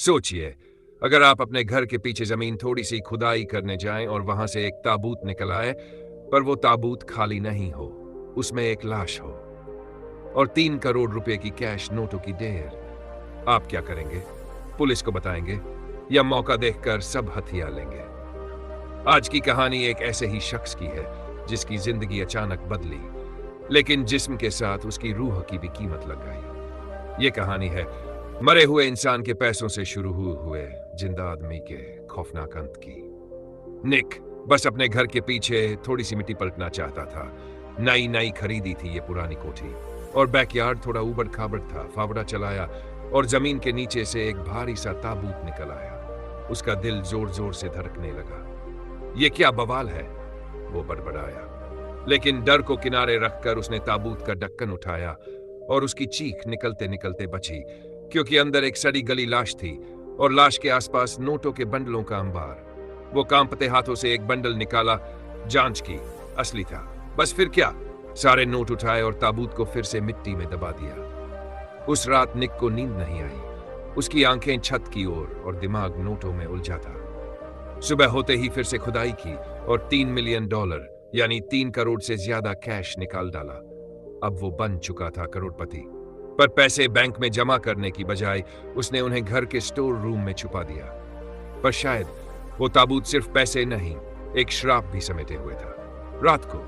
सोचिए, अगर आप अपने घर के पीछे जमीन थोड़ी सी खुदाई करने जाएं और वहां से एक ताबूत निकल आए, पर वो ताबूत खाली नहीं हो, उसमें एक लाश हो और 3 करोड़ रुपए की कैश नोटों की ढेर, आप क्या करेंगे? पुलिस को बताएंगे या मौका देखकर सब हथियार लेंगे? आज की कहानी एक ऐसे ही शख्स की है जिसकी जिंदगी अचानक बदली, लेकिन जिस्म के साथ उसकी रूह की भी कीमत लग गई। ये कहानी है मरे हुए इंसान के पैसों से शुरू हुए जिंदा आदमी के खौफनाक अंत की। निक बस अपने घर के पीछे थोड़ी सी मिट्टी पलटना चाहता था। नई नई खरीदी थी ये पुरानी कोठी और बैकयार्ड थोड़ा उबड़ खाबड़ था। फावड़ा चलाया और जमीन के नीचे से एक भारी सा ताबूत निकल आया। उसका दिल जोर जोर से धड़कने लगा। ये क्या बवाल है, वो बड़बड़ाया। लेकिन डर को किनारे रखकर उसने ताबूत का ढक्कन उठाया और उसकी चीख निकलते निकलते बची, क्योंकि अंदर एक सड़ी गली लाश थी और लाश के आसपास नोटों के बंडलों का अंबार। वो कांपते हाथों से एक बंडल निकाला, जांच की, असली था। बस फिर क्या, सारे नोट उठाए और ताबूत को फिर से मिट्टी में दबा दिया। उस रात निक को नींद नहीं आई। उसकी आंखें छत की ओर और दिमाग नोटों में उलझा था। सुबह होते ही फिर से खुदाई की और $3 मिलियन यानी 3 करोड़ से ज्यादा कैश निकाल डाला। अब वो बन चुका था करोड़पति। पर पैसे बैंक में जमा करने की बजाय उसने उन्हें घर के स्टोर रूम में छुपा दिया। पर शायद वो ताबूत सिर्फ पैसे नहीं, एक श्राप भी समेटे हुए था। रात को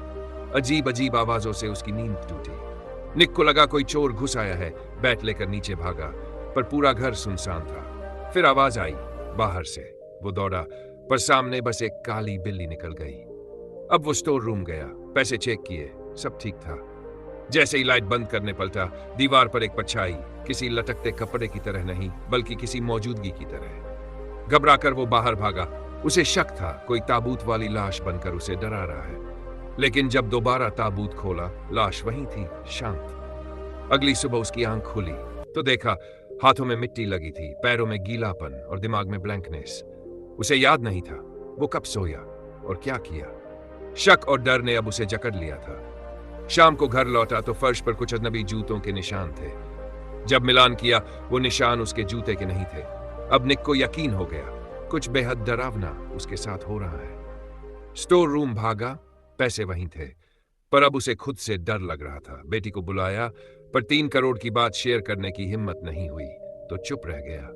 अजीब अजीब आवाजों से उसकी नींद टूटी। निक को लगा कोई चोर घुस आया है। बैट लेकर नीचे भागा, पर पूरा घर सुनसान था। फिर आवाज आई बाहर से। वो दौड़ा, पर सामने बस एक काली बिल्ली निकल गई। अब वो स्टोर रूम गया, पैसे चेक किए, सब ठीक था। जैसे ही लाइट बंद करने पलटा, दीवार पर एक परछाई, किसी लटकते कपड़े की तरह नहीं, बल्कि किसी मौजूदगी की तरह। घबराकर वो बाहर भागा। उसे शक था कोई ताबूत वाली लाश बनकर उसे डरा रहा है। लेकिन जब दोबारा ताबूत खोला, लाश वहीं थी, शांत। अगली सुबह उसकी आंख खुली तो देखा हाथों में मिट्टी लगी थी, पैरों में गीलापन और दिमाग में ब्लैंकनेस। उसे याद नहीं था वो कब सोया और क्या किया। शक और डर ने अब उसे जकड़ लिया था। शाम को घर लौटा तो फर्श पर कुछ अजनबी जूतों के निशान थे। जब मिलान किया, वो निशान उसके जूते के नहीं थे। अब निक को यकीन हो गया कुछ बेहद डरावना उसके साथ हो रहा है। स्टोर रूम भागा, पैसे वहीं थे, पर अब उसे खुद से डर लग रहा था। बेटी को बुलाया, पर 3 करोड़ की बात शेयर करने की हिम्मत नहीं हुई तो चुप रह गया।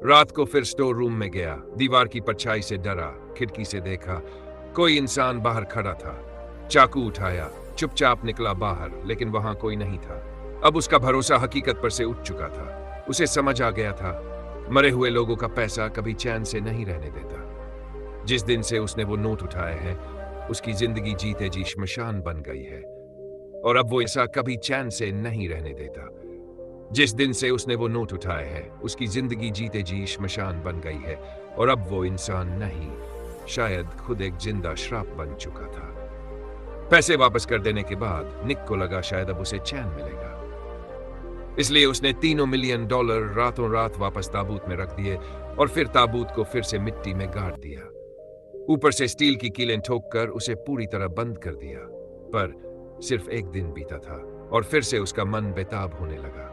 रात को फिर स्टोर रूम में गया। दीवार की परछाई से डरा, खिड़की से देखा, कोई इंसान बाहर खड़ा था। चाकू उठाया, चुपचाप निकला बाहर, लेकिन वहां कोई नहीं था। अब उसका भरोसा हकीकत पर से उठ चुका था। उसे समझ आ गया था मरे हुए लोगों का पैसा कभी चैन से नहीं रहने देता। जिस दिन से उसने वो नोट उठाए हैं, उसकी जिंदगी जीते जी श्मशान बन गई है और अब वो ऐसा कभी चैन से नहीं रहने देता। जिस दिन से उसने वो नोट उठाए हैं, उसकी जिंदगी जीते जी श्मशान बन गई है और अब वो इंसान नहीं, शायद खुद एक जिंदा श्राप बन चुका था। पैसे वापस कर देने के बाद निक को लगा शायद अब उसे चैन मिलेगा। इसलिए उसने $3 मिलियन रातों रात वापस ताबूत में रख दिए और फिर ताबूत को फिर से मिट्टी में गाड़ दिया। ऊपर से स्टील की कीलें ठोककर उसे पूरी तरह बंद कर दिया। पर सिर्फ एक दिन बीता था और फिर से उसका मन बेताब होने लगा।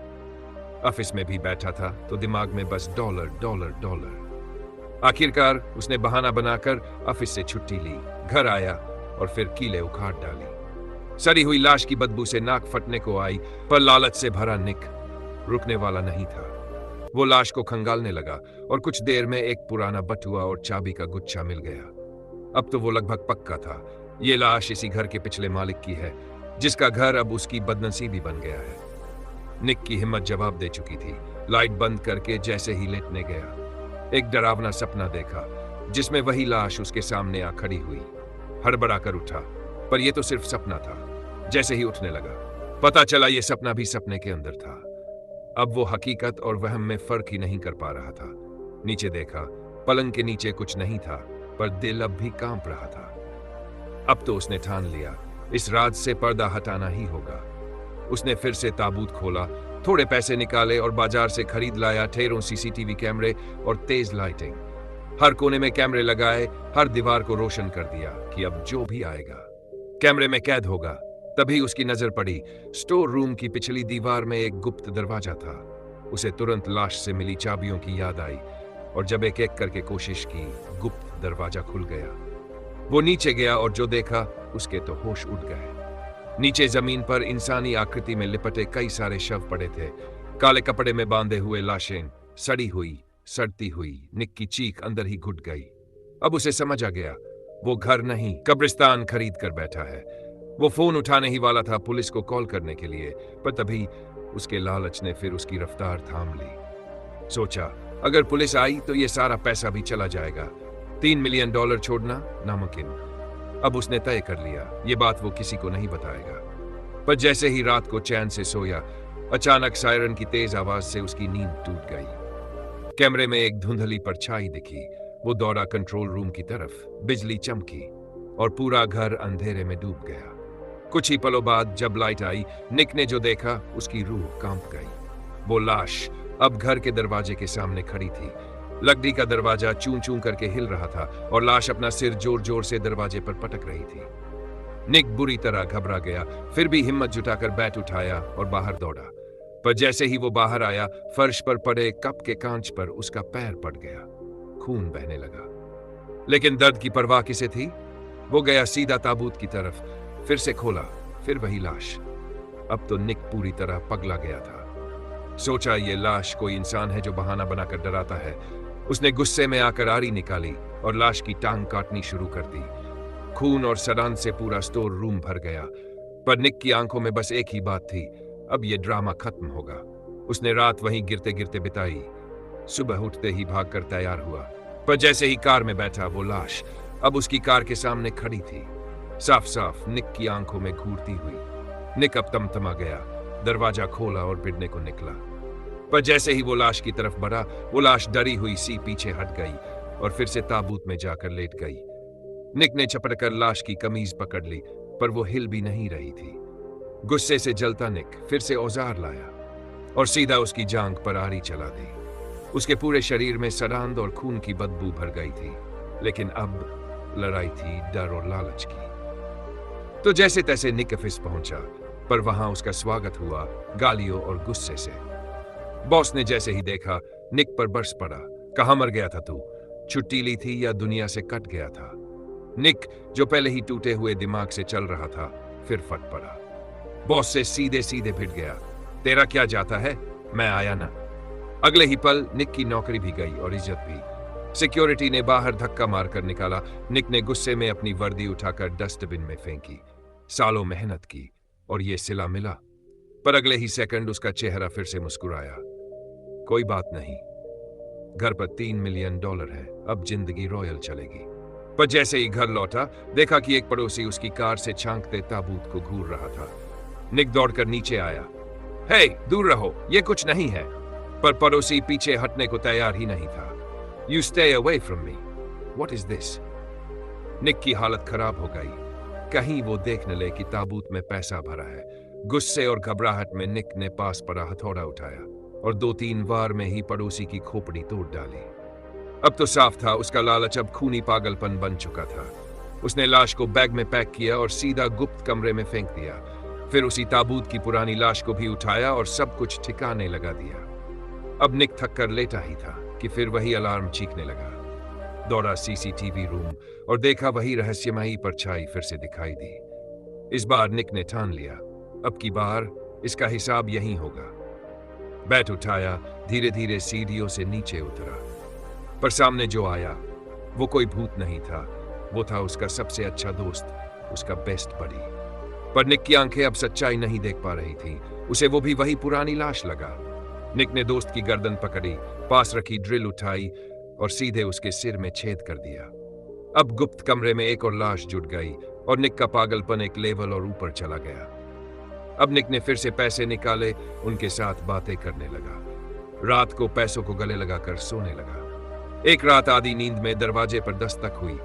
ऑफिस में भी बैठा था तो दिमाग में बस डॉलर डॉलर डॉलर। आखिरकार उसने बहाना बनाकर ऑफिस से छुट्टी ली, घर आया और फिर कीलें उखाड़ डाली। सड़ी हुई लाश की बदबू से नाक फटने को आई, पर लालच से भरा निक रुकने वाला नहीं था। वो लाश को खंगालने लगा और कुछ देर में एक पुराना बटुआ और चाबी का गुच्छा मिल गया। अब तो वो लगभग पक्का था ये लाश इसी घर के पिछले मालिक की है, जिसका घर अब उसकी बदनसीबी बन गया है। निक की हिम्मत जवाब दे चुकी थी। लाइट बंद करके जैसे ही लेटने गया, एक डरावना सपना देखा जिसमें वही लाश उसके सामने आ खड़ी हुई। हड़बड़ा कर उठा, पर यह तो सिर्फ सपना था। जैसे ही उठने लगा, पता चला यह सपना भी सपने के अंदर था। अब वो हकीकत और वहम में फर्क ही नहीं कर पा रहा था। नीचे देखा, पलंग के नीचे कुछ नहीं था, पर दिल अब भी कांप रहा था। अब तो उसने ठान लिया इस राज से पर्दा हटाना ही होगा। उसने फिर से ताबूत खोला, थोड़े पैसे निकाले और बाजार से खरीद लाया ढेरों सीसीटीवी कैमरे और तेज लाइटिंग। हर कोने में कैमरे लगाए, हर दीवार को रोशन कर दिया कि अब जो भी आएगा कैमरे में कैद होगा। तभी उसकी नजर पड़ी स्टोर रूम की पिछली दीवार में एक गुप्त दरवाजा था। उसे तुरंत लाश से मिली चाबियों की याद आई और जब एक एक करके कोशिश की, गुप्त दरवाजा खुल गया। वो नीचे गया और जो देखा उसके तो होश उड़ गए। नीचे जमीन पर इंसानी आकृति में लिपटे कई सारे शव पड़े थे, काले कपड़े में बांधे हुए लाशें, सड़ी हुई, सड़ती हुई। निक की चीख अंदर ही घुट गई। अब उसे समझ आ गया, वो घर नहीं कब्रिस्तान खरीद कर बैठा है। वो फोन उठाने ही वाला था पुलिस को कॉल करने के लिए, पर तभी उसके लालच ने फिर उसकी रफ्तार थाम ली। सोचा, अगर पुलिस आई तो ये सारा पैसा भी चला जाएगा। $3 मिलियन छोड़ना नामुमकिन। अब उसने तय कर लिया, ये बात वो किसी को नहीं बताएगा। पर जैसे ही रात को चैन से सोया, अचानक सायरन की तेज आवाज से उसकी नींद टूट गई। कैमरे में एक धुंधली परछाई दिखी। वो दौड़ा कंट्रोल रूम की तरफ। बिजली चमकी और पूरा घर अंधेरे में डूब गया। कुछ ही पलों बाद जब लाइट आई, निक ने जो देखा उसकी रूह कांप गई। वो लाश अब घर के दरवाजे के सामने खड़ी थी। लकड़ी का दरवाजा चूं चूं करके हिल रहा था और लाश अपना सिर जोर जोर से दरवाजे पर पटक रही थी। निक बुरी तरह घबरा गया, फिर भी हिम्मत जुटाकर बैट उठाया और बाहर दौड़ा। पर जैसे ही वो बाहर आया, फर्श पर पड़े कप के कांच पर उसका पैर पड़ गया। खून बहने लगा, लेकिन दर्द की परवाह किसे थी। वो गया सीधा ताबूत की तरफ, फिर से खोला, फिर वही लाश। अब तो निक पूरी तरह पगला गया था। सोचा, ये लाश कोई इंसान है जो बहाना बनाकर डराता है। उसने गुस्से में आकर आरी निकाली और लाश की टांग काटनी शुरू कर दी। खून और सड़ान से पूरा स्टोर रूम भर गया। पर निक की आंखों में बस एक ही बात थी, अब ये ड्रामा खत्म होगा। उसने रात वहीं गिरते गिरते बिताई। सुबह उठते ही भागकर तैयार हुआ, पर जैसे ही कार में बैठा, वो लाश अब उसकी कार के सामने खड़ी थी, साफ साफ निक की आंखों में घूरती हुई। निक अब तमतमा गया, दरवाजा खोला और भिड़ने को निकला। पर जैसे ही वो लाश की तरफ बढ़ा, वो लाश डरी हुई सी पीछे हट गई और फिर से ताबूत में जाकर लेट गई। निक ने झपटकर लाश की कमीज पकड़ ली, पर वो हिल भी नहीं रही थी। गुस्से से जलता निक फिर से औजार लाया और सीधा उसकी जांघ पर आरी चला दी। उसके पूरे शरीर में सड़ांध और खून की बदबू भर गई थी, लेकिन अब लड़ाई थी डर और लालच की। तो जैसे तैसे निक ऑफिस पहुंचा, पर वहां उसका स्वागत हुआ गालियों और गुस्से से। बॉस ने जैसे ही देखा, निक पर बरस पड़ा। कहां मर गया था तू? छुट्टी ली थी या दुनिया से कट गया था? निक, जो पहले ही टूटे हुए दिमाग से चल रहा था, फिर फट पड़ा। बॉस से सीधे सीधे भिड़ गया। तेरा क्या जाता है, मैं आया ना। अगले ही पल निक की नौकरी भी गई और इज्जत भी। सिक्योरिटी ने बाहर धक्का मारकर निकाला। निक ने गुस्से में अपनी वर्दी उठाकर डस्टबिन में फेंकी। सालों मेहनत की और ये सिला मिला। पर अगले ही सेकंड उसका चेहरा फिर से मुस्कुराया। कोई बात नहीं, घर पर $3 मिलियन है, अब जिंदगी रॉयल चलेगी। पर जैसे ही घर लौटा, देखा कि एक पड़ोसी उसकी कार से झांकते ताबूत को घूर रहा था। निक दौड़कर नीचे आया। हे, दूर रहो, ये कुछ नहीं है। पर पड़ोसी पीछे हटने को तैयार ही नहीं था। You stay away from me. What is this? निक की हालत खराब हो गई। कहीं वो देख न ले कि ताबूत में पैसा भरा है। गुस्से और घबराहट में निक ने पास पड़ा हथौड़ा उठाया और 2-3 वार में ही पड़ोसी की खोपड़ी तोड़ डाली। अब तो साफ था, उसका लालच अब खूनी पागलपन बन चुका था। उसने लाश को बैग में पैक किया और सीधा गुप्त कमरे में फेंक दिया। फिर उसी ताबूत की पुरानी लाश को भी उठाया और सब कुछ ठिकाने लगा दिया। अब निक थक कर लेटा ही था कि फिर वही अलार्म चीखने लगा। दौड़ा सीसीटीवी रूम और देखा वही रहस्यमयी परछाई फिर से दिखाई दी। इस बार निक ने ठान लिया, अब की बार इसका हिसाब यही होगा। बैट उठाया, धीरे धीरे सीढ़ियों से नीचे उतरा। पर सामने जो आया वो कोई भूत नहीं था, वो था उसका सबसे अच्छा दोस्त, उसका बेस्ट बडी। पर निक की आंखें अब सच्चाई नहीं देख पा रही थी। उसे वो भी वही पुरानी लाश लगा। निक ने दोस्त की गर्दन पकड़ी, पास रखी ड्रिल उठाई और सीधे उसके सिर में छेद कर दिया। अब गुप्त कमरे में एक और लाश जुट गई और निक का पागलपन एक लेवल और ऊपर चला गया। अब निक ने फिर से पैसे निकाले, उनके साथ बातें करने लगा। रात को पैसों को गले लगाकर सोने लगा। एक रात आधी नींद में दरवाजे पर दस्तक हुई।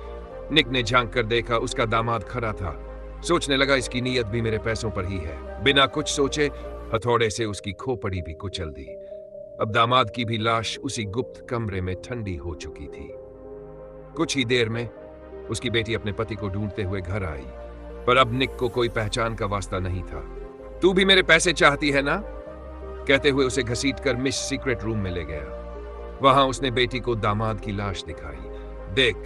निक ने झांक कर देखा, उसका दामाद खड़ा था। सोचने लगा, इसकी नीयत भी मेरे पैसों पर ही है। बिना कुछ सोचे हथौड़े से उसकी खोपड़ी भी कुचल दी। अब दामाद की भी लाश उसी गुप्त कमरे में ठंडी हो चुकी थी। कुछ ही देर में उसकी बेटी अपने पति को ढूंढते हुए घर आई, पर अब निक को कोई पहचान का वास्ता नहीं था। तू भी मेरे पैसे चाहती है ना? कहते हुए उसे घसीटकर मिस सीक्रेट रूम में ले गया। वहां उसने बेटी को दामाद की लाश दिखाई। देख,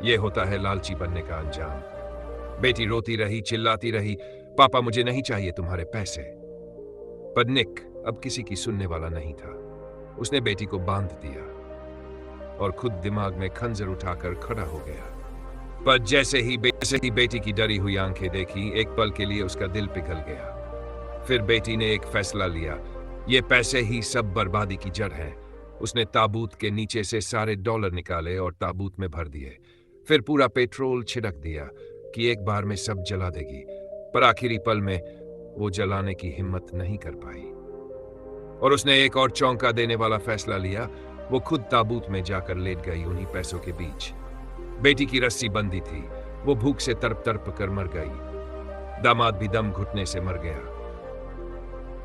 ये होता है लालची बनने का अंजाम। बेटी रोती रही, चिल्लाती रही, पापा मुझे नहीं चाहिए तुम्हारे पैसे। पर निक अब किसी की सुनने वाला नहीं था। उसने बेटी को बांध दिया और खुद दिमाग में खंजर उठाकर खड़ा हो गया। पर जैसे ही बेटी की डरी हुई आंखें देखी, एक पल के लिए उसका दिल पिघल गया। फिर बेटी ने एक फैसला लिया, ये पैसे ही सब बर्बादी की जड़ है। उसने ताबूत के नीचे से सारे डॉलर निकाले और ताबूत में भर दिए। फिर पूरा पेट्रोल छिड़क दिया कि एक बार में सब जला देगी। पर आखिरी पल में वो जलाने की हिम्मत नहीं कर पाई और उसने एक और चौंका देने वाला फैसला लिया। वो खुद ताबूत में जाकर लेट गई उन्हीं पैसों के बीच। बेटी की रस्सी बंधी थी, वो भूख से तड़प तड़प कर मर गई। दामाद भी दम घुटने से मर गया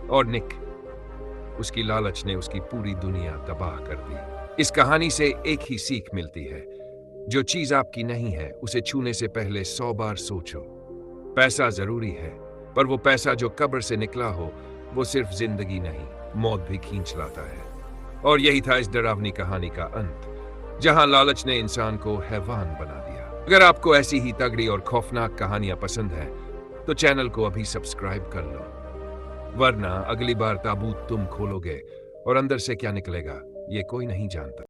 और निक, उसकी लालच ने उसकी पूरी दुनिया तबाह कर दी। इस कहानी से एक ही सीख मिलती है, जो चीज आपकी नहीं है उसे छूने से पहले 100 बार सोचो। पैसा जरूरी है, पर वो पैसा जो कब्र से निकला हो, वो सिर्फ जिंदगी नहीं, मौत भी खींच लाता है। और यही था इस डरावनी कहानी का अंत, जहां लालच ने इंसान को हैवान बना दिया। अगर आपको ऐसी ही तगड़ी और खौफनाक कहानियां पसंद है तो चैनल को अभी सब्सक्राइब कर लो, वरना अगली बार ताबूत तुम खोलोगे और अंदर से क्या निकलेगा ये कोई नहीं जानता।